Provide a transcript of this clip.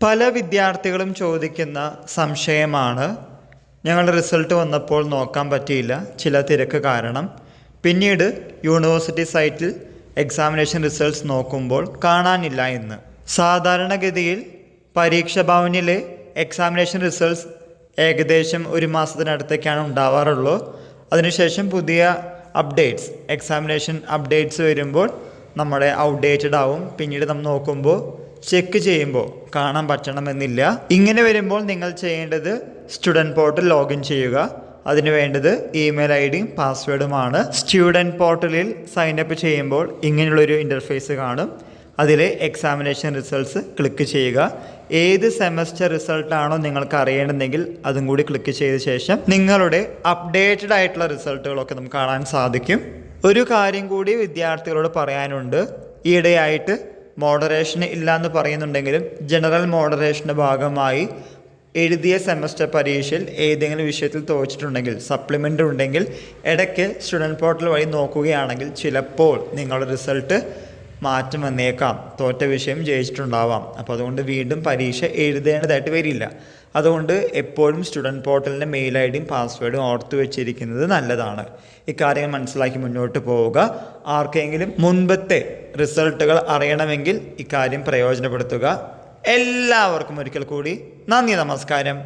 പല വിദ്യാർത്ഥികളും ചോദിക്കുന്ന സംശയമാണ്, ഞങ്ങളുടെ റിസൾട്ട് വന്നപ്പോൾ നോക്കാൻ പറ്റിയില്ല, ചില തിരക്ക് കാരണം. പിന്നീട് യൂണിവേഴ്സിറ്റി സൈറ്റിൽ എക്സാമിനേഷൻ റിസൾട്ട്സ് നോക്കുമ്പോൾ കാണാനില്ല എന്ന്. സാധാരണഗതിയിൽ പരീക്ഷാ ഭവനിലെ എക്സാമിനേഷൻ റിസൾട്ട്സ് ഏകദേശം ഒരു മാസത്തിനടുത്തേക്കാണ് ഉണ്ടാവാറുള്ളൂ. അതിനുശേഷം പുതിയ അപ്ഡേറ്റ്സ്, എക്സാമിനേഷൻ അപ്ഡേറ്റ്സ് വരുമ്പോൾ നമ്മുടെ ഔട്ട്ഡേറ്റഡ് ആവും. പിന്നീട് നമ്മൾ നോക്കുമ്പോൾ ചെക്ക് ചെയ്യുമ്പോൾ കാണാൻ പറ്റണമെന്നില്ല. ഇങ്ങനെ വരുമ്പോൾ നിങ്ങൾ ചെയ്യേണ്ടത് സ്റ്റുഡൻറ്റ് പോർട്ടൽ ലോഗിൻ ചെയ്യുക. അതിന് വേണ്ടത് ഇമെയിൽ ഐ ഡിയും പാസ്വേഡുമാണ്. സ്റ്റുഡൻറ്റ് പോർട്ടലിൽ സൈനപ്പ് ചെയ്യുമ്പോൾ ഇങ്ങനെയുള്ളൊരു ഇൻ്റർഫേസ് കാണും. അതിൽ എക്സാമിനേഷൻ റിസൾട്ട്സ് ക്ലിക്ക് ചെയ്യുക. ഏത് സെമസ്റ്റർ റിസൾട്ടാണോ നിങ്ങൾക്ക് അറിയേണ്ടതെങ്കിൽ അതും കൂടി ക്ലിക്ക് ചെയ്ത ശേഷം നിങ്ങളുടെ അപ്ഡേറ്റഡ് ആയിട്ടുള്ള റിസൾട്ടുകളൊക്കെ നമുക്ക് കാണാൻ സാധിക്കും. ഒരു കാര്യം കൂടി വിദ്യാർത്ഥികളോട് പറയാനുണ്ട്. ഈയിടെയായിട്ട് മോഡറേഷൻ ഇല്ല എന്ന് പറയുന്നുണ്ടെങ്കിലും ജനറൽ മോഡറേഷൻ്റെ ഭാഗമായി എഴുതിയ സെമസ്റ്റർ പരീക്ഷയിൽ ഏതെങ്കിലും വിഷയത്തിൽ തോച്ചിട്ടുണ്ടെങ്കിൽ, സപ്ലിമെൻ്റ് ഉണ്ടെങ്കിൽ ഇടയ്ക്ക് സ്റ്റുഡൻറ്റ് പോർട്ടൽ വഴി നോക്കുകയാണെങ്കിൽ ചിലപ്പോൾ നിങ്ങളുടെ റിസൾട്ട് മാറ്റം വന്നേക്കാം. തോറ്റ വിഷയം ജയിച്ചിട്ടുണ്ടാവാം. അപ്പോൾ അതുകൊണ്ട് വീണ്ടും പരീക്ഷ എഴുതേണ്ടതായിട്ട് വരില്ല. അതുകൊണ്ട് എപ്പോഴും സ്റ്റുഡൻറ്റ് പോർട്ടലിൻ്റെ മെയിൽ ഐ ഡിയും പാസ്വേഡും ഓർത്ത് വെച്ചിരിക്കുന്നത് നല്ലതാണ്. ഇക്കാര്യങ്ങൾ മനസ്സിലാക്കി മുന്നോട്ട് പോവുക. ആർക്കെങ്കിലും മുൻപത്തെ റിസൾട്ടുകൾ അറിയണമെങ്കിൽ ഇക്കാര്യം പ്രയോജനപ്പെടുത്തുക. എല്ലാവർക്കും ഒരിക്കൽ കൂടി നന്ദി, നമസ്കാരം.